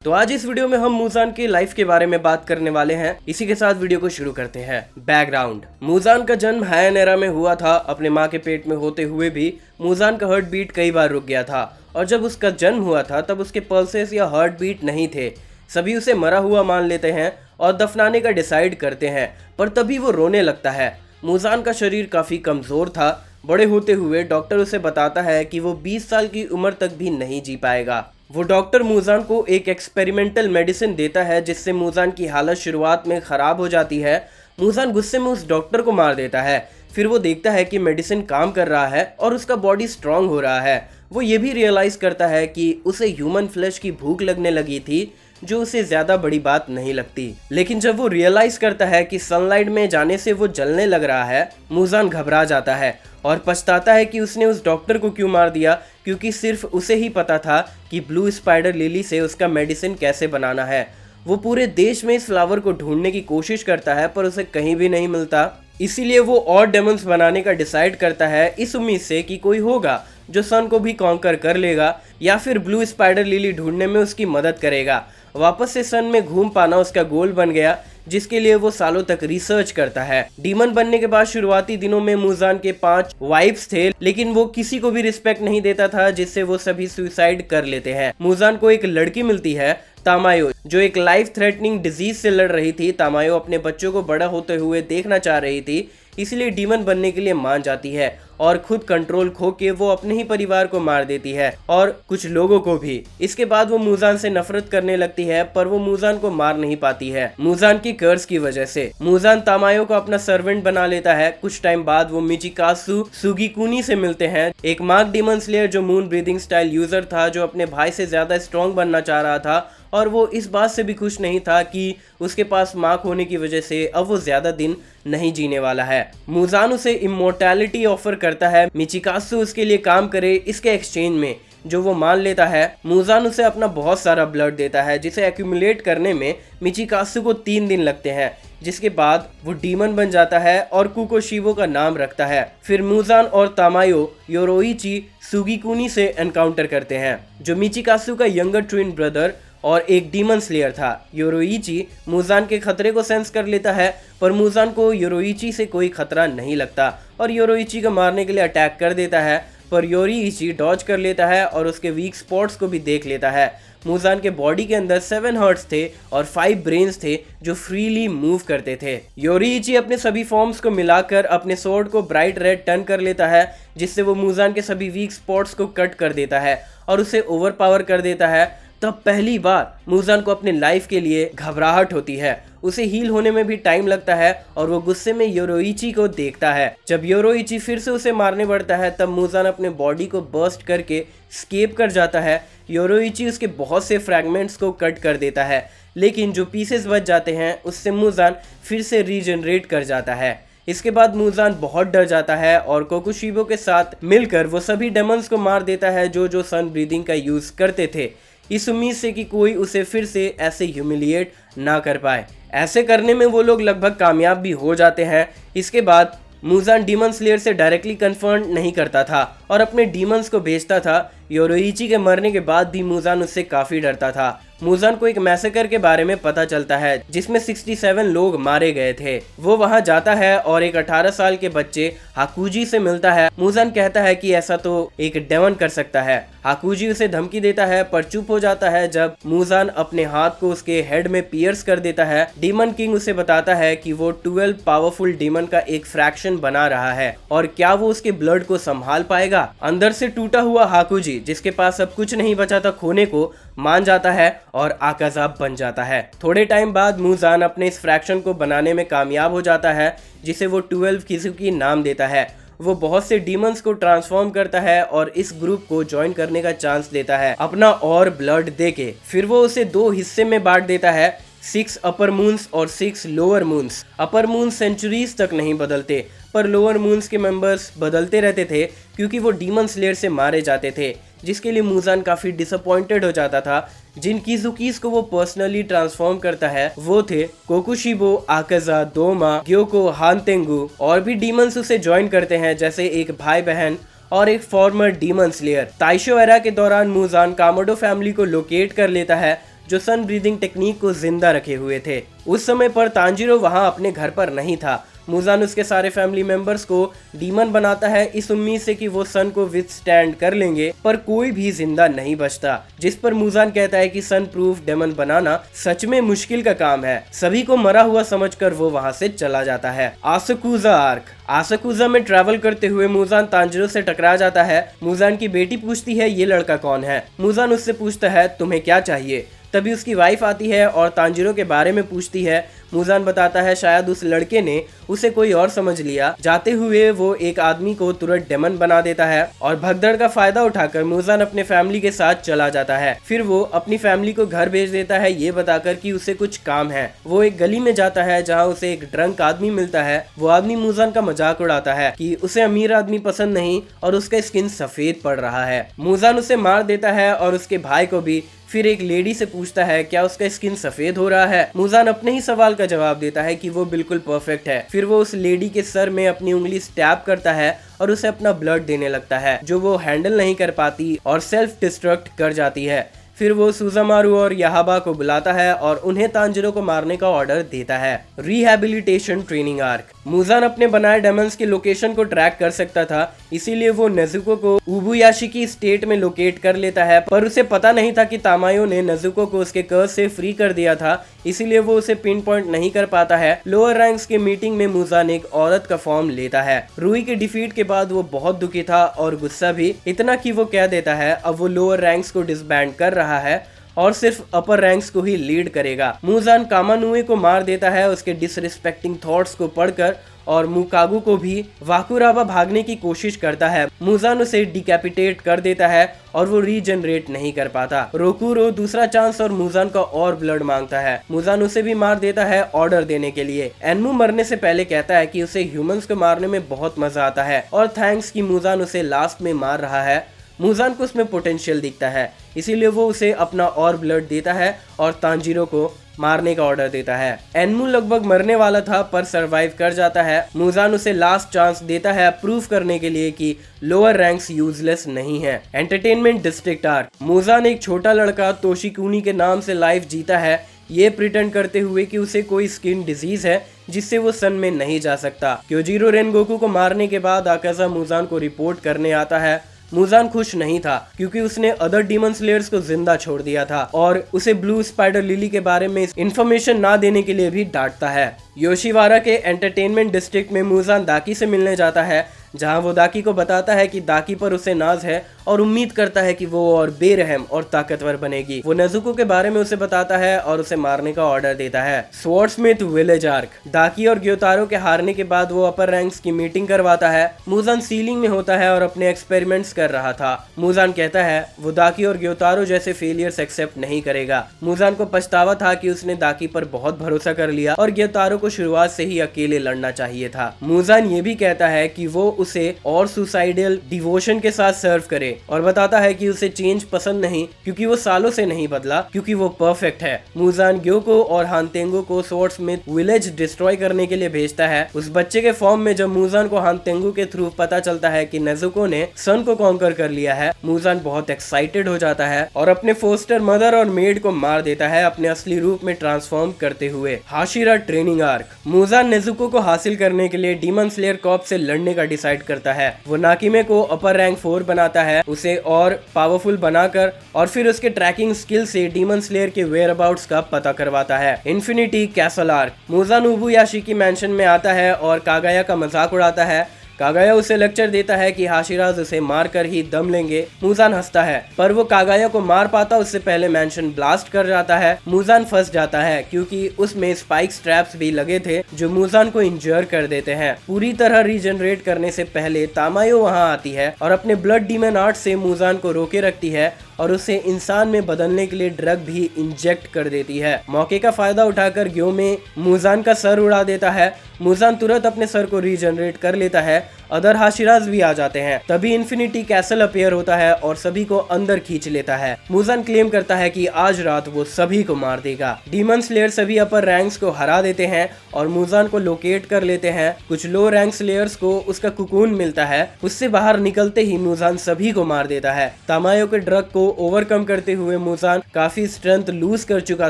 तो आज इस वीडियो में हम मूजान की लाइफ के बारे में बात करने वाले हैं। इसी के साथ वीडियो को शुरू करते हैं। बैकग्राउंड। मूजान का जन्म हायन एरा में हुआ था। अपने माँ के पेट में होते हुए भी मूजान का हार्ट बीट कई बार रुक गया था और जब उसका जन्म हुआ था तब उसके पल्सेस या हार्ट बीट नहीं थे। सभी उसे मरा हुआ मान लेते हैं और दफनाने का डिसाइड करते हैं, पर तभी वो रोने लगता है। मूजान का शरीर काफ़ी कमज़ोर था। बड़े होते हुए डॉक्टर उसे बताता है कि वो 20 साल की उम्र तक भी नहीं जी पाएगा। वो डॉक्टर मूजान को एक एक्सपेरिमेंटल मेडिसिन देता है जिससे मूजान की हालत शुरुआत में ख़राब हो जाती है। मूजान गुस्से में उस डॉक्टर को मार देता है। फिर वो देखता है कि मेडिसिन काम कर रहा है और उसका बॉडी स्ट्रांग हो रहा है। वो ये भी रियलाइज़ करता है कि उसे ह्यूमन फ्लैश की भूख लगने लगी थी, जो उसे ज़्यादा बड़ी बात नहीं लगती। लेकिन जब वो रियलाइज़ करता है कि सनलाइट में जाने से वो जलने लग रहा है, मूजान घबरा जाता है और पछताता है कि उसने उस डॉक्टर को क्यों मार दिया, क्योंकि सिर्फ उसे ही पता था कि ब्लू स्पाइडर लिली से उसका मेडिसिन कैसे बनाना है। वो पूरे देश में इस फ्लावर को ढूंढने की कोशिश करता है पर उसे कहीं भी नहीं मिलता। इसीलिए वो और डेमन्स बनाने का डिसाइड करता है, इस उम्मीद से कि कोई होगा जो सन को भी कॉन्कर कर लेगा या फिर ब्लू स्पाइडर लिली ढूंढने में उसकी मदद करेगा। वापस से सन में घूम पाना उसका गोल बन गया, जिसके लिए वो सालों तक रिसर्च करता है। डीमन बनने के बाद शुरुआती दिनों में मूजान के 5 वाइफ्स थे, लेकिन वो किसी को भी रिस्पेक्ट नहीं देता था, जिससे वो सभी सुसाइड कर लेते हैं। मूजान को एक लड़की मिलती है, तामायो, जो एक लाइफ थ्रेटनिंग डिजीज से लड़ रही थी। तामायो अपने बच्चों को बड़ा होते हुए देखना चाह रही थी, इसलिए डीमन बनने के लिए मान जाती है और खुद कंट्रोल खो के वो अपने ही परिवार को मार देती है और कुछ लोगों को भी। इसके बाद वो मूजान से नफरत करने लगती है, पर वो मूजान को मार नहीं पाती है मूजान की कर्ज की वजह से। मूजान तामायो को अपना सर्वेंट बना लेता है। कुछ टाइम बाद वो मिचिकासु सुगिकुनी से मिलते हैं, एक मार्क डीमन स्लेयर जो मून ब्रीदिंग स्टाइल यूजर था, जो अपने भाई से ज्यादा स्ट्रॉन्ग बनना चाह रहा था और वो इस बात से भी खुश नहीं था कि उसके पास मार्क होने की वजह से अब वो ज्यादा दिन नहीं जीने वाला है। मूजान उसे इमोर्टैलिटी ऑफर करता है, मिचिकासु उसके लिए काम करे इसके एक्सचेंज में, जो वो मान लेता है। मूजान उसे अपना बहुत सारा ब्लड देता है, जिसे एक्यूमुलेट करने में मिचिकासु को 3 दिन लगते हैं, जिसके बाद वो डीमन बन जाता है और कुकोशिबो का नाम रखता है। फिर मूजान और तामायो योरोइची सुगिकुनी से एनकाउंटर करते हैं, जो मिचिकासु का यंगर ट्विन ब्रदर और एक डीमन स्लेयर था। योरोइची मूजान के खतरे को सेंस कर लेता है, पर मूजान को योरोइची से कोई खतरा नहीं लगता और योरोइची को मारने के लिए अटैक कर देता है, पर योरोइची डॉज कर लेता है और उसके वीक स्पॉट्स को भी देख लेता है। मूजान के बॉडी के अंदर 7 हार्ट्स थे और 5 ब्रेन्स थे जो फ्रीली मूव करते थे। योरोइची अपने सभी फॉर्म्स को मिलाकर अपने स्वॉर्ड को ब्राइट रेड टर्न कर लेता है, जिससे वो मूजान के सभी वीक स्पॉट्स को कट कर देता है और उसे ओवरपावर कर देता है। तब पहली बार मूजान को अपने लाइफ के लिए घबराहट होती है। उसे हील होने में भी टाइम लगता है और वो गुस्से में योरोइची को देखता है। जब योरोइची फिर से उसे मारने बढ़ता है, तब मूजान अपने बॉडी को बर्स्ट करके स्केप कर जाता है। योरोइची उसके बहुत से फ्रैगमेंट्स को कट कर देता है, लेकिन जो पीसेस बच जाते हैं उससे मूजान फिर से रीजनरेट कर जाता है। इसके बाद मूजान बहुत डर जाता है और कोकुशिबो के साथ मिलकर वो सभी डेमन्स को मार देता है जो सन ब्रीदिंग का यूज करते थे, इस उम्मीद से कि कोई उसे फिर से ऐसे ह्यूमिलिएट ना कर पाए। ऐसे करने में वो लोग लगभग कामयाब भी हो जाते हैं। इसके बाद मूजान डीमन स्लेयर से डायरेक्टली कन्फ्रंट नहीं करता था और अपने डीमंस को भेजता था। योरोइची के मरने के बाद भी मूजान उससे काफ़ी डरता था। मूजान को एक मैसेकर के बारे में पता चलता है, जिसमें 67 लोग मारे गए थे। वो वहां जाता है और एक 18 साल के बच्चे हाकुजी से मिलता है। मूजान कहता है कि ऐसा तो एक डेमन कर सकता है। हाकुजी उसे धमकी देता है, पर चुप हो जाता है जब मूजान अपने हाथ को उसके हेड में पियर्स कर देता है। डीमन किंग उसे बताता है कि वो 12 पावरफुल डीमन का एक फ्रैक्शन बना रहा है और क्या वो उसके ब्लड को संभाल पाएगा। अंदर से टूटा हुआ हाकुजी, जिसके पास अब कुछ नहीं बचा था खोने को, मान जाता है और आकाज़ाब बन जाता है। थोड़े टाइम बाद मूजान अपने इस फ्रैक्शन को बनाने में कामयाब हो जाता है, जिसे वो 12 किजुकी नाम देता है। वो बहुत से डीमंस को ट्रांसफॉर्म करता है और इस ग्रुप को ज्वाइन करने का चांस देता है अपना और ब्लड देके। फिर वो उसे 2 हिस्से में बांट देता है, 6 अपर मून्स और 6 lower moons. Upper moon centuries तक नहीं बदलते, पर लोअर मून्स के मेंबर्स बदलते रहते थे क्योंकि वो डीमन स्लेयर से मारे जाते थे, जिसके लिए मूजान काफ़ी डिसअपॉइंटेड हो जाता था। जिन किजुकीज को वो पर्सनली ट्रांसफॉर्म करता है वो थे कोकुशिबो, आकाजा, दोमा, ग्योको, हानतेंगु। और भी डीमंस उसे ज्वाइन करते हैं, जैसे एक भाई बहन और एक फॉर्मर डीमन स्लेयर। ताइशो एरा के दौरान मूजान कामोडो फैमिली को लोकेट कर लेता है, जो सन ब्रीदिंग टेक्निक को जिंदा रखे हुए थे। उस समय पर तांजीरो वहां अपने घर पर नहीं था। मुजान उसके सारे फैमिली मेंबर्स को डीमन बनाता है इस उम्मीद से कि वो सन को विथस्टैंड कर लेंगे, पर कोई भी जिंदा नहीं बचता। जिस पर मुजान कहता है कि सन प्रूफ डेमन बनाना सच में मुश्किल का काम है। सभी को मरा हुआ समझकर वो वहां से चला जाता है। आसाकुसा आर्क। आसाकुसा में ट्रैवल करते हुए मुजान तांजीरो से टकरा जाता है। मुजान की बेटी पूछती है ये लड़का कौन है। मुजान उससे पूछता है तुम्हें क्या चाहिए। तभी उसकी वाइफ आती है और तांजीरो के बारे में पूछती है। मुजान बताता है शायद उस लड़के ने उसे कोई और समझ लिया। जाते हुए वो एक आदमी को तुरंत डेमन बना देता है और भगदड़ का फायदा उठाकर मुजान अपने फैमिली के साथ चला जाता है। फिर वो अपनी फैमिली को घर भेज देता है ये बताकर कि उसे कुछ काम है। वो एक गली में जाता है जहाँ उसे एक ड्रंक आदमी मिलता है। वो आदमी मुजान का मजाक उड़ाता है कि उसे अमीर आदमी पसंद नहीं और उसका स्किन सफेद पड़ रहा है। मुजान उसे मार देता है और उसके भाई को भी। फिर एक लेडी से पूछता है क्या उसका स्किन सफेद हो रहा है। मुजान अपने ही सवाल का जवाब देता है कि वो बिल्कुल परफेक्ट है। फिर वो उस लेडी के सर में अपनी उंगली स्टैब करता है और उसे अपना ब्लड देने लगता है, जो वो हैंडल नहीं कर पाती और सेल्फ डिस्ट्रक्ट कर जाती है। फिर वो सुजामारू और याहाबा को बुलाता है और उन्हें तांजीरो को मारने का ऑर्डर देता है। Rehabilitation training arc. मुजान अपने बनाए डेमन्स के लोकेशन को ट्रैक कर सकता था, इसीलिए वो नेजुको को उबुयाशी स्टेट में लोकेट कर लेता है, पर उसे पता नहीं था कि तामायो ने नेजुको को उसके कर्ज से फ्री कर दिया था, इसीलिए वो उसे पिन पॉइंट नहीं कर पाता है। लोअर रैंक्स के मीटिंग में मुजान एक औरत का फॉर्म लेता है। रूई के डिफीट के बाद वो बहुत दुखी था और गुस्सा भी, इतना कि वो कह देता है अब वो लोअर रैंक्स को डिसबैंड कर रहा है और सिर्फ अपर रैंक्स को ही लीड करेगा। मुजान कामानुए को मार देता है उसके डिसरिस्पेक्टिंग थॉट्स को पढ़कर और मुकागु को भी। वाकुराबा भागने की कोशिश करता है। मुजान उसे डिकैपिटेट कर देता है और वो रीजनरेट नहीं कर पाता। रोकुरो दूसरा चांस और मुजान का और ब्लड मांगता है। मुजान उसे भी मार देता है ऑर्डर देने के लिए। एनमू मरने से पहले कहता है कि उसे ह्यूमंस को मारने में बहुत मजा आता है और थैंक्स कि मुजान उसे लास्ट में मार रहा है। मुजान को उसमें पोटेंशियल दिखता है, इसीलिए वो उसे अपना और ब्लड देता है और तांजीरो को मारने का ऑर्डर देता है। एनमू लगभग मरने वाला था पर सरवाइव कर जाता है। मुजान उसे लास्ट चांस देता है प्रूव करने के लिए कि लोअर रैंक्स यूजलेस नहीं है। Entertainment district arc. मुजान एक छोटा लड़का तोशिकुनी के नाम से लाइफ जीता है, ये प्रिटेंड करते हुए कि उसे कोई स्किन डिजीज है जिससे वो सन में नहीं जा सकता। क्योजीरो रेनगोकू को मारने के बाद आकाजा मुजान को रिपोर्ट करने आता है। मुजान खुश नहीं था क्योंकि उसने अदर डीमन स्लेयर्स को जिंदा छोड़ दिया था और उसे ब्लू स्पाइडर लिली के बारे में इंफॉर्मेशन ना देने के लिए भी डांटता है। योशिवारा के एंटरटेनमेंट डिस्ट्रिक्ट में मुजान दाकी से मिलने जाता है, जहां वो दाकी को बताता है कि दाकी पर उसे नाज है और उम्मीद करता है कि वो और बेरहम और ताकतवर बनेगी। वो नेजुको के बारे में उसे बताता है और उसे मारने का ऑर्डर देता है। स्वॉर्ड्समिथ विलेज आर्क। दाकी और ग्योतारो के हारने के बाद वो अपर रैंक्स की मीटिंग करवाता है। मुजान सीलिंग में होता है और अपने एक्सपेरिमेंट्स कर रहा था। मुजान कहता है वो दाकी और ग्योतारो जैसे फेलियर्स एक्सेप्ट नहीं करेगा। मुजान को पछतावा था कि उसने दाकी पर बहुत भरोसा कर लिया और ग्योतारो को शुरुआत से ही अकेले लड़ना चाहिए था। मुजान ये भी कहता है कि वो उसे और सुसाइडल डिवोशन के साथ सर्व करे और बताता है कि उसे चेंज पसंद नहीं क्योंकि वो सालों से नहीं बदला, क्योंकि वो परफेक्ट है। मुजान ग्योको और हानतेंगो को स्वॉर्ड्समिथ विलेज डिस्ट्रॉय करने के लिए भेजता है। उस बच्चे के फॉर्म में जब मुजान को हानतेंगो के थ्रू पता चलता है कि नेजुको ने सन को कॉन्कर कर लिया है, मुजान बहुत एक्साइटेड हो जाता है और अपने फोस्टर मदर और मेड को मार देता है अपने असली रूप में ट्रांसफॉर्म करते हुए। Hashira training arc. Muzan Nezuko को हासिल करने के लिए डीमन स्लेयर कॉर्प से लड़ने का डिसाइड करता है। वो नाकिमे को अपर रैंक 4 बनाता है, उसे और पावरफुल बनाकर और फिर उसके ट्रैकिंग स्किल से डीमन स्लेयर के वेयर अबाउट्स का पता करवाता है। Infinity castle arc. मुजान उबुयाशी की मैंशन में आता है और कागाया का मजाक उड़ाता है। कागाया उसे लेक्चर देता है कि हाशिराज उसे मार कर ही दम लेंगे। मुजान हंसता है, पर वो कागाया को मार पाता उससे पहले मैंशन ब्लास्ट कर जाता है। मुजान फंस जाता है क्योंकि उसमें स्पाइक स्ट्रैप्स भी लगे थे जो मुजान को इंजर कर देते हैं। पूरी तरह रीजनरेट करने से पहले तामायो वहां आती है और अपने ब्लड डीमन आर्ट से मुजान को रोके रखती है और उसे इंसान में बदलने के लिए ड्रग भी इंजेक्ट कर देती है। मौके का फायदा उठाकर ग्यो में मुजान का सर उड़ा देता है। मुजान तुरंत अपने सर को रीजनरेट कर लेता है अदर हाशिराज भी आ जाते हैं। तभी इन्फिनिटी कैसल अपीयर होता है और सभी को अंदर खींच लेता है। मुजान क्लेम करता है कि आज रात वो सभी को मार देगा। डीमन स्लेयर सभी अपर रैंक्स को हरा देते हैं और मुजान को लोकेट कर लेते हैं। कुछ लो रैंक स्लेयर्स को उसका कुकून मिलता है, उससे बाहर निकलते ही मुजान सभी को मार देता है। तामायो के ड्रग को ओवरकम करते हुए मुजान काफी स्ट्रेंथ लूज कर चुका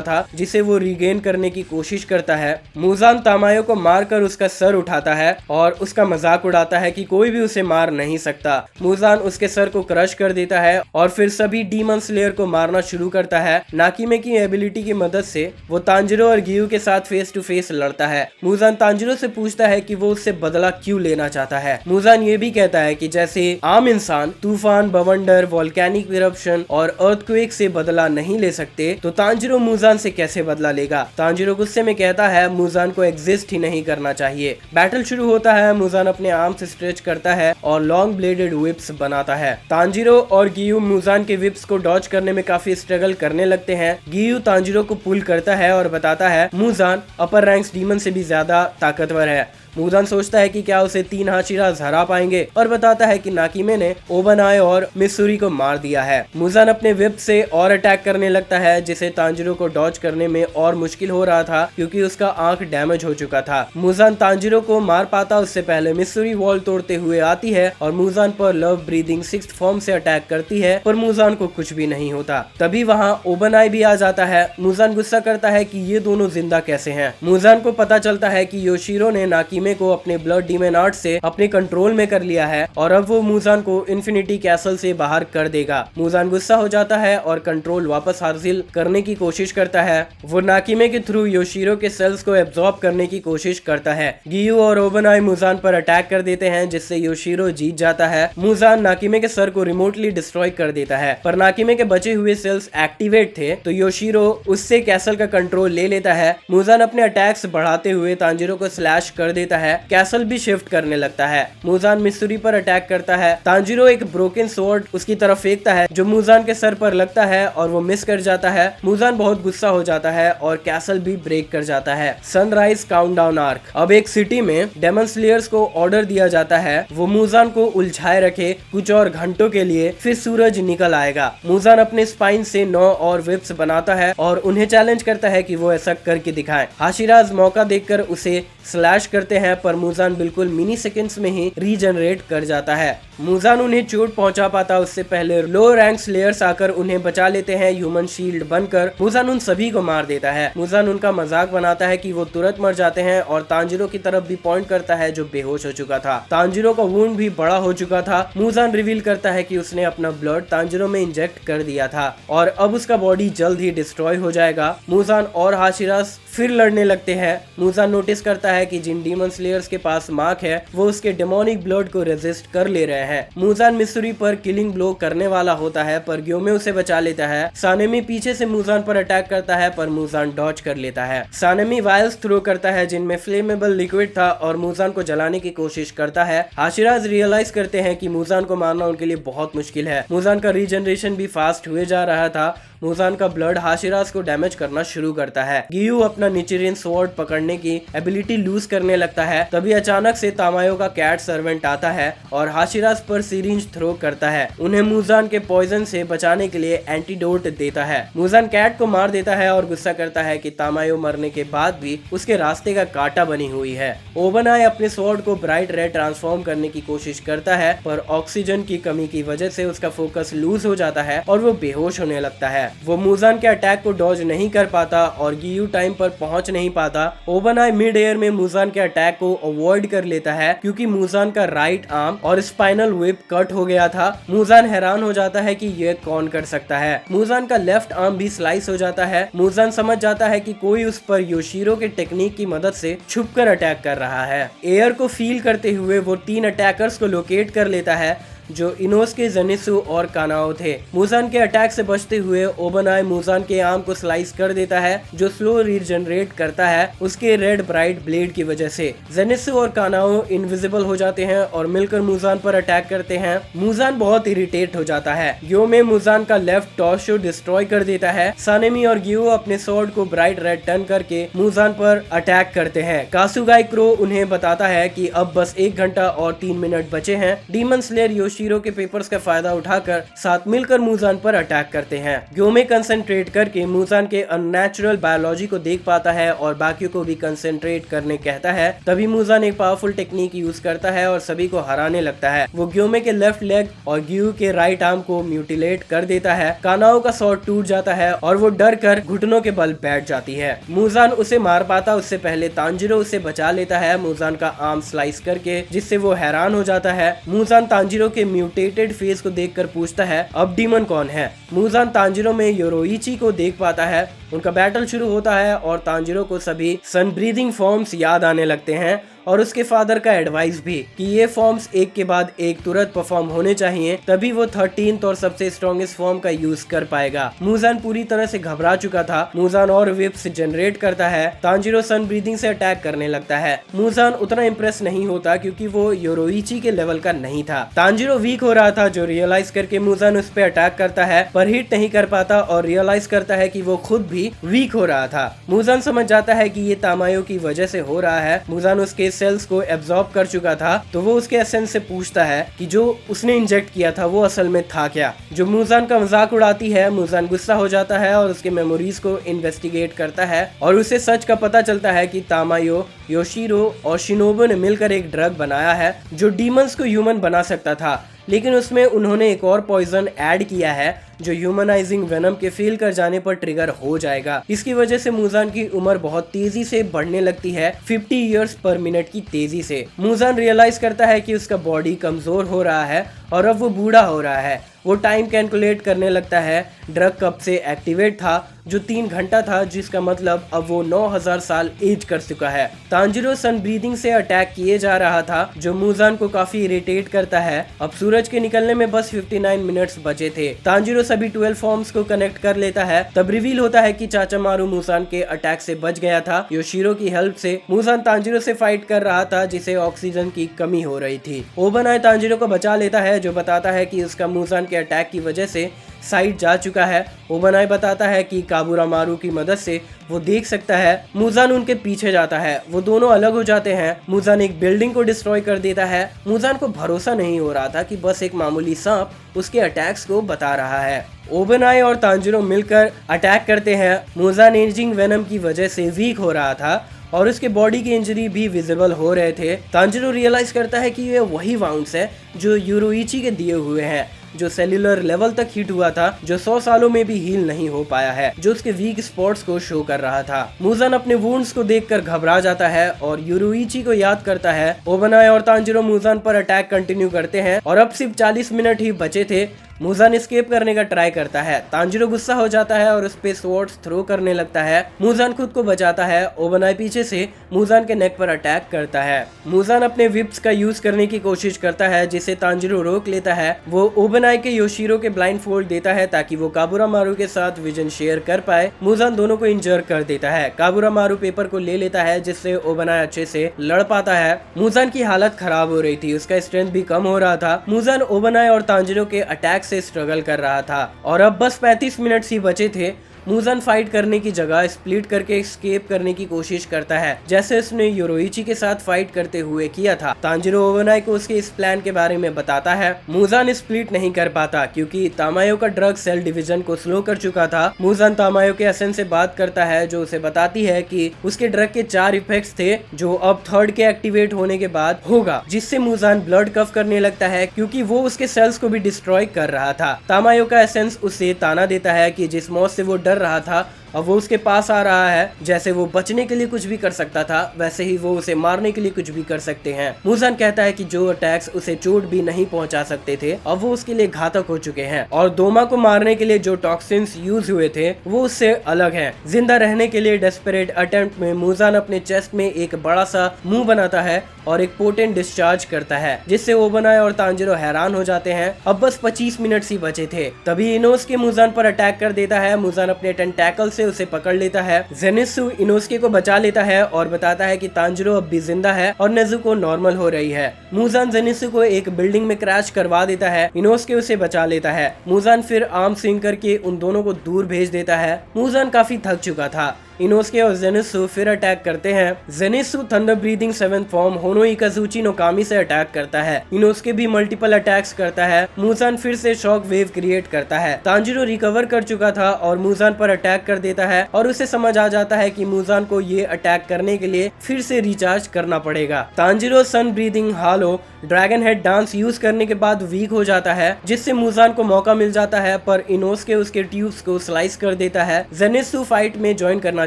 था, जिसे वो रीगेन करने की कोशिश करता है। मुजान तामायो को मारकर उसका सर उठाता है और उसका मजाक उड़ाता है कि कोई भी उसे मार नहीं सकता। मुजान उसके सर को क्रश कर देता है और फिर सभी डीमन स्लेयर को मारना शुरू करता है। नाकिमे की एबिलिटी की मदद से वो तांजिरो और गियू के साथ फेस टू फेस लड़ता है। मुजान तांजिरो से पूछता है कि वो उससे बदला क्यों लेना चाहता है। मुजान ये भी कहता है कि जैसे आम इंसान तूफान, बवंडर, वोल्केनिक इरप्शन और अर्थक्वेक से बदला नहीं ले सकते, तो तांजिरो मुजान से कैसे बदला लेगा। तांजिरो गुस्से में कहता है मुजान को एग्जिस्ट ही नहीं करना चाहिए। बैटल शुरू होता है। मुजान अपने आर्म से स्ट्रेच करता है और लॉन्ग ब्लेडेड विप्स बनाता है। तांजिरो और गियू मुजान के विप्स को डॉज करने में काफी स्ट्रगल करने लगते हैं। गियू तांजिरो को पुल करता है और बताता है मुजान अपर रैंक्स डीमन से भी ज्यादा ताकतवर है। मुजान सोचता है कि क्या उसे 3 हाशिराज हरा पाएंगे और बताता है कि नाकिमे ने ओबनाई और मिसूरी को मार दिया है। मुजान अपने विप से और अटैक करने लगता है, जिसे तांजिरो को डॉज करने में और मुश्किल हो रहा था क्योंकि उसका आंख डैमेज हो चुका था। मुजान तांजिरो को मार पाता उससे पहले मिसूरी वॉल तोड़ते हुए आती है और मुजान पर लव ब्रीदिंग 6th फॉर्म से अटैक करती है, पर मुजान को कुछ भी नहीं होता। तभी वहाँ ओबनाई भी आ जाता है। मुजान गुस्सा करता है कि ये दोनों जिंदा कैसे हैं। मुजान को पता चलता है कि योशिरो ने नाकिमे को अपने ब्लड डीमन आर्ट से अपने कंट्रोल में कर लिया है और अब वो मुजान को इन्फिनिटी कैसल से बाहर कर देगा। मुजान गुस्सा हो जाता है और कंट्रोल वापस हासिल करने की कोशिश करता है। वो नाकिमे के थ्रू योशिरो के सेल्स को एब्जॉर्ब करने की कोशिश करता है। गियू और ओबनाई मुजान पर अटैक कर देते हैं, जिससे योशिरो जीत जाता है। मुजान नाकिमे के सर को रिमोटली डिस्ट्रॉय कर देता है, पर नाकिमे के बचे हुए सेल्स एक्टिवेट थे तो योशिरो उससे कैसल का कंट्रोल ले लेता है। मुजान अपने अटैक्स बढ़ाते हुए तांजिरो को स्लैश कर देता है। कैसल भी शिफ्ट करने लगता है। मुजान मिसूरी पर अटैक करता है। तांजिरो एक ब्रोकन स्वॉर्ड उसकी तरफ फेंकता है जो मुजान के सर पर लगता है और वो मिस कर जाता है। मुजान बहुत गुस्सा हो जाता है और कैसल भी ब्रेक कर जाता है। Sunrise countdown arc. अब एक सिटी में डेमन स्लेयर्स को ऑर्डर दिया जाता है वो मुजान को उलझाए रखे कुछ और घंटों के लिए, फिर सूरज निकल आएगा। मुजान अपने स्पाइन से 9 और विप्स बनाता है और उन्हें चैलेंज करता है कि वो ऐसा करके दिखाएं। हाशिराज मौका देखकर उसे स्लैश करते हैं, पर मुजान बिल्कुल मिनी सेकंड्स में ही रीजनरेट कर जाता है। मुजान उन्हें चोट पहुंचा पाता उससे पहले लो रैंक स्लेयर्स आकर उन्हें बचा लेते हैं। ह्यूमन शील्ड बनकर मुजान उन सभी को मार देता है। मुजान उनका मजाक बनाता है कि वो तुरंत मर जाते हैं और तांजिरो की तरफ भी पॉइंट करता है जो बेहोश हो चुका था। तांजिरो का वुंड भी बड़ा हो चुका था। मुजान रिवील करता है कि उसने अपना ब्लड तांजिरो में इंजेक्ट कर दिया था और अब उसका बॉडी जल्द ही डिस्ट्रॉय हो जाएगा। मुजान और हाशिराज फिर लड़ने लगते हैं। मुजान नोटिस करता है कि जिन डीमन स्लेयर्स के पास मार्क है वो उसके डेमोनिक ब्लड को रेजिस्ट कर ले रहे हैं। मुजान मिसूरी पर किलिंग ब्लो करने वाला होता है, पर ग्योमे उसे बचा लेता है। सानेमी पीछे से मुजान पर अटैक करता है, पर मुजान डॉज कर लेता है। सानेमी वायल्स थ्रो करता है जिनमें फ्लेमेबल लिक्विड था और मुजान को जलाने की कोशिश करता है। हाशिराज रियलाइज करते हैं कि मुजान को मारना उनके लिए बहुत मुश्किल है। मुजान का रीजनरेशन भी फास्ट हुए जा रहा था। मुजान का ब्लड हाशिराज को डैमेज करना शुरू करता है। गियू अपना निचिरिन स्वॉर्ड पकड़ने की एबिलिटी लूज करने लगता है। तभी अचानक से तामायो का कैट सर्वेंट आता है और हाशिराज पर सिरिंज थ्रो करता है। उन्हें मुजान के पॉइजन से बचाने के लिए एंटीडोट देता है। मुजान कैट को मार देता है और गुस्सा करता है कि तामायो मरने के बाद भी उसके रास्ते का कांटा बनी हुई है। ओबनाई अपने स्वॉर्ड को ब्राइट रेड ट्रांसफॉर्म करने की कोशिश करता है, पर ऑक्सीजन की कमी की वजह से उसका फोकस लूज हो जाता है और वो बेहोश होने लगता है। वो मुजान के अटैक को डॉज नहीं कर पाता और गियू टाइम पर पहुंच नहीं पाता। ओबनाई मिड एयर में मुजान के अटैक को अवॉइड कर लेता है क्योंकि मुजान का राइट आर्म और स्पाइनल विप कट हो गया था। मुजान हैरान हो जाता है कि ये कौन कर सकता है। मुजान का लेफ्ट आर्म भी स्लाइस हो जाता है। मुजान समझ जाता है कि कोई उस पर योशिरो के टेक्निक की मदद से छुपकर अटैक कर रहा है। एयर को फील करते हुए वो 3 अटैकर्स को लोकेट कर लेता है। जो इनोसुके, ज़ेनित्सु और कानाओ थे। मुजान के अटैक से बचते हुए ओबनाई मुजान के आर्म को स्लाइस कर देता है, जो स्लो रीजनरेट करता है उसके रेड ब्राइट ब्लेड की वजह से। ज़ेनित्सु और कानाओ इनविजिबल हो जाते हैं और मिलकर मुजान पर अटैक करते हैं। मुजान बहुत इरिटेट हो जाता है। ग्योमे मुजान का लेफ्ट टॉर्सो डिस्ट्रॉय कर देता है। सानेमी और गियो अपने स्वॉर्ड को ब्राइट रेड टर्न करके मुजान पर अटैक करते हैं। कासुगाई क्रो उन्हें बताता है कि अब बस 1 घंटा और 3 मिनट बचे हैं। डीमन स्लेयर योशिरो के पेपर्स का फायदा उठाकर साथ मिलकर मुजान पर अटैक करते हैं। ग्योमे कंसंट्रेट करके मुजान के अननेचुरल बायोलॉजी को देख पाता है और बाकियों को भी कंसंट्रेट करने कहता है। तभी मुजान एक पावरफुल टेक्निक यूज करता है और सभी को हराने लगता है। वो ग्योमे के लेफ्ट लेग और गियो के राइट आर्म को म्यूटिलेट कर देता है। कानाओ का स्वॉर्ड टूट जाता है और वो डर कर घुटनों के बल बैठ जाती है। मुजान उसे मार पाता उससे पहले तांजिरो उसे बचा लेता है मुजान का आर्म स्लाइस करके, जिससे वो हैरान हो जाता है। मुजान तांजिरो के म्यूटेटेड फेस को देखकर पूछता है अब डीमन कौन है। मुजान तांजिरो में योरोइची को देख पाता है। उनका बैटल शुरू होता है और तांजिरो को सभी सन ब्रीदिंग फॉर्म्स याद आने लगते हैं और उसके फादर का एडवाइस भी कि ये फॉर्म्स एक के बाद एक तुरंत परफॉर्म होने चाहिए, तभी वो 13th और सबसे स्ट्रॉन्गेस्ट फॉर्म का यूज कर पाएगा। मुजान पूरी तरह से घबरा चुका था। मुजान और विप्स जनरेट करता है। तांजिरो सन ब्रीदिंग से अटैक करने लगता है। मुजान उतना इम्प्रेस नहीं होता क्योंकि वो योरोइची के लेवल का नहीं था। तांजिरो वीक हो रहा था, जो रियलाइज करके मुजान उस पर अटैक करता है, पर हिट नहीं कर पाता और रियलाइज करता है कि वो खुद भी वीक हो रहा था। मुजान समझ जाता है कि ये तामायो की वजह से हो रहा है। मुजान उसके सेल्स को एब्जॉर्ब कर चुका था, तो वो उसके एसेंस से पूछता है कि जो उसने इंजेक्ट किया था वो असल में था क्या। जो मुजान का मजाक उड़ाती है। मुजान गुस्सा हो जाता है और उसके मेमोरीज को इन्वेस्टिगेट करता है और उसे सच का पता चलता है कि तामायो, योशिरो और शिनोबु ने मिलकर एक ड्रग बनाया है जो डीमंस को ह्यूमन बना सकता था, लेकिन उसमें उन्होंने एक और पॉइजन ऐड किया है जो ह्यूमनाइजिंग वेनम के फेल कर जाने पर ट्रिगर हो जाएगा। इसकी वजह से मुजान की उम्र बहुत तेजी से बढ़ने लगती है, 50 ईयर्स पर मिनट की तेजी से। मुजान रियलाइज करता है कि उसका बॉडी कमजोर हो रहा है और अब वो बूढ़ा हो रहा है। वो टाइम कैलकुलेट करने लगता है। ड्रग कब से एक्टिवेट था, जो 3 घंटा था, जिसका मतलब अब वो 9000 साल एज कर चुका है। तांजिरो सन ब्रीदिंग से अटैक किए जा रहा था, जो मुजान को काफी इरिटेट करता है। अब सूरज के निकलने में बस 59 मिनट्स बचे थे। तांजिरो सभी 12 फॉर्म्स को कनेक्ट कर लेता है। तब रिवील होता है कि चाचा मारू मुजान के अटैक से बच गया था। योशिरो की हेल्प से मुजान तांजिरो से फाइट कर रहा था, जिसे ऑक्सीजन की कमी हो रही थी। ओबनाई तांजिरो को बचा लेता है, जो बताता है कि उसका मुजान के अटैक की वजह से साइट जा चुका है। ओबनाई बताता है कि काबुरामारू की मदद से वो देख सकता है। मुजान उनके पीछे जाता है। वो दोनों अलग हो जाते हैं। मुजान एक बिल्डिंग को डिस्ट्रॉय कर देता है। मुजान को भरोसा नहीं हो रहा था कि बस एक मामूली सांप उसके अटैक्स को बता रहा है। ओबनाई और तांजिरो मिलकर अटैक करते हैं। मुजान एजिंग वेनम की वजह से वीक हो रहा था और उसके बॉडी की इंजरी भी विजिबल हो रहे थे। तांजिरो रियलाइज करता है कि ये वही वाउंड्स है जो योरोइची के दिए हुए हैं, जो सेल्यूलर लेवल तक हिट हुआ था, जो 100 सालों में भी हील नहीं हो पाया है, जो उसके वीक स्पॉट्स को शो कर रहा था। मुजान अपने वुंड्स को देखकर घबरा जाता है और योरोइची को याद करता है। ओबनाई और तांजिरो मुजान पर अटैक कंटिन्यू करते हैं और अब सिर्फ 40 मिनट ही बचे थे। मुजान एस्केप करने का ट्राई करता है। तांजिरो गुस्सा हो जाता है और उस पे स्वॉर्ड्स थ्रो करने लगता है। मुजान खुद को बचाता है। ओबनाई पीछे से मुजान के नेक पर अटैक करता है। मुजान अपने विप्स का यूज करने की कोशिश करता है, जिसे तांजिरो रोक लेता है। वो ओबनाई के योशिरो के ब्लाइंड फोल्ड देता है ताकि वो काबुरामारू के साथ विजन शेयर कर पाए। मुजान दोनों को इंजर कर देता है। काबुरामारू पेपर को ले लेता है, जिससे ओबनाई अच्छे से लड़ पाता है। मुजान की हालत खराब हो रही थी, उसका स्ट्रेंथ भी कम हो रहा था। मुजान ओबनाई और तांजिरो के अटैक से स्ट्रगल कर रहा था और अब बस 35 मिनट ही बचे थे। मुजान फाइट करने की जगह स्प्लिट करके एस्केप करने की कोशिश करता है, जैसे उसने योरोइची के साथ फाइट करते हुए किया था। तांजिरो ओबनाई को उसके इस प्लान के बारे में बताता है। मुजान स्प्लिट नहीं कर पाता क्योंकि तामायो का ड्रग सेल डिवीजन को स्लो कर चुका था। मुजान तामायो के एसेंस से बात करता है, जो उसे बताती है कि उसके ड्रग के 4 इफेक्ट्स थे, जो अब 3rd के एक्टिवेट होने के बाद होगा, जिससे मुजान ब्लड कफ करने लगता है क्योंकि वो उसके सेल्स को भी डिस्ट्रॉय कर रहा था। तामायो का एसेंस उसे ताना देता है कि जिस मौत से वो डर रहा था अब वो उसके पास आ रहा है। जैसे वो बचने के लिए कुछ भी कर सकता था, वैसे ही वो उसे मारने के लिए कुछ भी कर सकते हैं। मुजान कहता है कि जो अटैक्स उसे चोट भी नहीं पहुंचा सकते थे, अब वो उसके लिए घातक हो चुके हैं और दोमा को मारने के लिए जो टॉक्सिन्स यूज हुए थे वो उससे अलग हैं। जिंदा रहने के लिए डेस्परेट अटेम्प्ट में मुजान अपने चेस्ट में एक बड़ा सा मुंह बनाता है और एक पोटेंट डिस्चार्ज करता है, जिससे ओबनाई और तांजिरो हैरान हो जाते हैं। अब बस 25 मिनट ही बचे थे, तभी इनोस्के मुजान पर अटैक कर देता है। मुजान अपने टेंटैकल से उसे पकड़ लेता है। जेनित्सु इनोस्के को बचा लेता है और बताता है कि तांजिरो अब भी जिंदा है और नेजुको नॉर्मल हो रही है। मुजान जेनित्सु को एक बिल्डिंग में क्रैश करवा देता है। इनोस्के उसे बचा लेता है। मुजान फिर आर्म स्विंग करके उन दोनों को दूर भेज देता है। मुजान काफी थक चुका था। इनोस्के और जेनित्सु फिर अटैक करते हैं। Zenitsu thunder breathing 7th form Honoi Kazuchi no कामी से अटैक करता है। इनोस्के भी मल्टीपल अटैक्स करता है। मुजान फिर से शॉक वेव क्रिएट करता है। तांजिरो रिकवर कर चुका था और मुजान पर अटैक कर देता है और उसे समझ आ जाता है कि मुजान को ये अटैक करने के लिए फिर से रिचार्ज करना पड़ेगा। तांजिरो सन ब्रीदिंग हालो ड्रैगन हेड डांस यूज करने के बाद वीक हो जाता है, जिससे मुजान को मौका मिल जाता है, पर इनोस्के उसके ट्यूब्स को स्लाइस कर देता है। जेनित्सु फाइट में ज्वाइन करना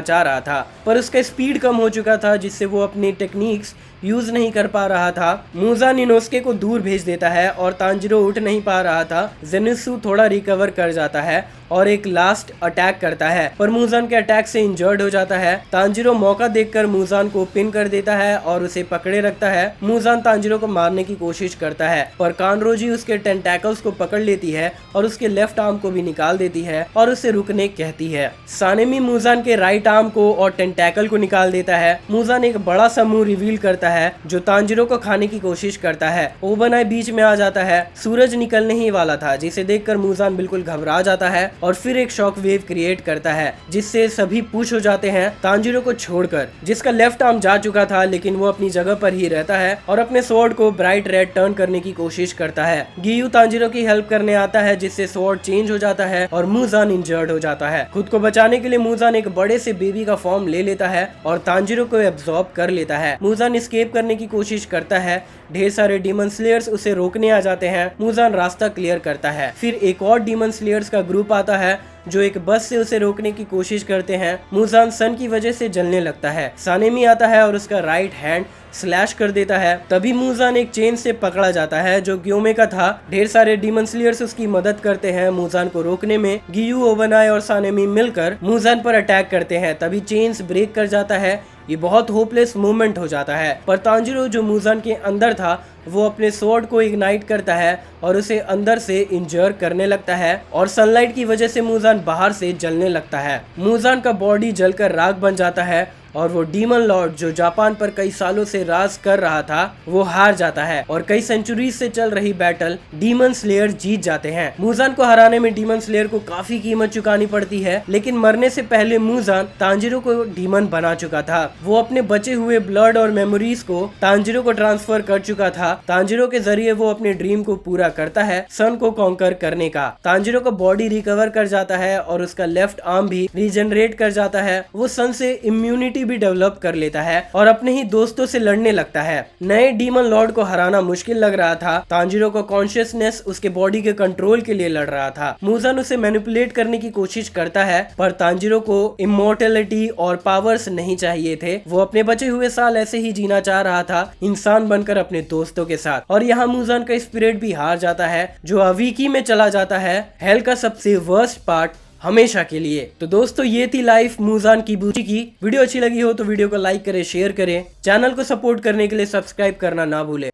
चाह रहा था, पर उसका स्पीड कम हो चुका था, जिससे वो अपनी टेक्निक्स यूज नहीं कर पा रहा था। मुजान इनोस्के को दूर भेज देता है और तांजिरो उठ नहीं पा रहा था। जेनित्सु थोड़ा रिकवर कर जाता है और एक लास्ट अटैक करता है, पर मुजान के अटैक से इंजर्ड हो जाता है। तांजिरो मौका देखकर मुजान को पिन कर देता है और उसे पकड़े रखता है। मुजान तांजिरो को मारने की कोशिश करता है, पर कानरोजी उसके टेंटैकल्स को पकड़ लेती है और उसके लेफ्ट आर्म को भी निकाल देती है और उसे रुकने कहती है। सानेमी मुजान के राइट आर्म को और टेंटैकल को निकाल देता है। मुजान एक बड़ा सा मुंह रिवील करता है जो तांजिरो को खाने की कोशिश करता है। ओबनाई बीच में आ जाता है। सूरज निकलने ही वाला था, जिसे देखकर मुजान बिल्कुल घबरा जाता है और फिर एक शॉक वेव क्रिएट करता है, जिससे सभी पुश हो जाते हैं तांजिरो को छोड़कर, जिसका लेफ्ट आर्म जा चुका था, लेकिन वो अपनी जगह पर ही रहता है और अपने स्वॉर्ड को ब्राइट रेड टर्न करने की कोशिश करता है। गियू तांजिरो की हेल्प करने आता है, जिससे स्वॉर्ड चेंज हो जाता है और मुजान इंजर्ड हो जाता है। खुद को बचाने के लिए मुजान एक बड़े से बेबी का फॉर्म ले लेता है और तांजिरो को एब्जॉर्ब कर लेता है। मुजान एस्केप करने की कोशिश करता है। ढेर सारे डीमन स्लेयर्स उसे रोकने आ जाते हैं। मुजान रास्ता क्लियर करता है। फिर एक और डीमन स्लेयर्स का ग्रुप आता है जो एक बस से उसे रोकने की कोशिश करते हैं। मुजान सन की वजह से जलने लगता है। सानेमी आता है और उसका राइट हैंड स्लैश कर देता है। तभी मुजान एक चेन से पकड़ा जाता है जो ग्योमे का था। ढेर सारे डीमन स्लेयर्स उसकी मदद करते हैं मुजान को रोकने में। गियू, ओबनाई और सानेमी मिलकर मुजान पर अटैक करते हैं। तभी चेन्स ब्रेक कर जाता है। ये बहुत होपलेस मूवमेंट हो जाता है, पर तांजिरो जो मुजान के अंदर था वो अपने स्वॉर्ड को इग्नाइट करता है और उसे अंदर से इंजर करने लगता है और सनलाइट की वजह से मुजान बाहर से जलने लगता है। मुजान का बॉडी जलकर राख बन जाता है और वो डीमन लॉर्ड जो जापान पर कई सालों से राज कर रहा था वो हार जाता है और कई सेंचुरीज से चल रही बैटल डीमन स्लेयर जीत जाते हैं। मुजान को हराने में डीमन स्लेयर को काफी कीमत चुकानी पड़ती है, लेकिन मरने से पहले मुजान तांजिरो को डीमन बना चुका था। वो अपने बचे हुए ब्लड और मेमोरीज को तांजिरो को ट्रांसफर कर चुका था। तांजिरो के जरिए वो अपने ड्रीम को पूरा करता है, सन को कॉन्कर करने का। तांजिरो का बॉडी रिकवर कर जाता है और उसका लेफ्ट आर्म भी रीजनरेट कर जाता है। वो सन से इम्यूनिटी भी डेवलप कर लेता है और अपने ही दोस्तों से लड़ने लगता है। नए डीमन लॉर्ड को हराना मुश्किल लग रहा था। तांजिरो को कॉन्शियसनेस उसके बॉडी के कंट्रोल के लिए लड़ रहा था। मुजान उसे मैनिपुलेट करने की कोशिश करता है, पर तांजिरो को इमोर्टलिटी और पावर्स नहीं चाहिए थे। वो अपने बचे हुए साल ऐसे ही जीना चाह रहा था, इंसान बनकर अपने दोस्तों के साथ। और यहाँ मुजान का स्पिरिट भी हार जाता है, जो अवीकी में चला जाता है, हेल का सबसे वर्स्ट पार्ट हमेशा के लिए। तो दोस्तों ये थी लाइफ मुजान किबुची की। वीडियो अच्छी लगी हो तो वीडियो को लाइक करें, शेयर करें। चैनल को सपोर्ट करने के लिए सब्सक्राइब करना ना भूलें।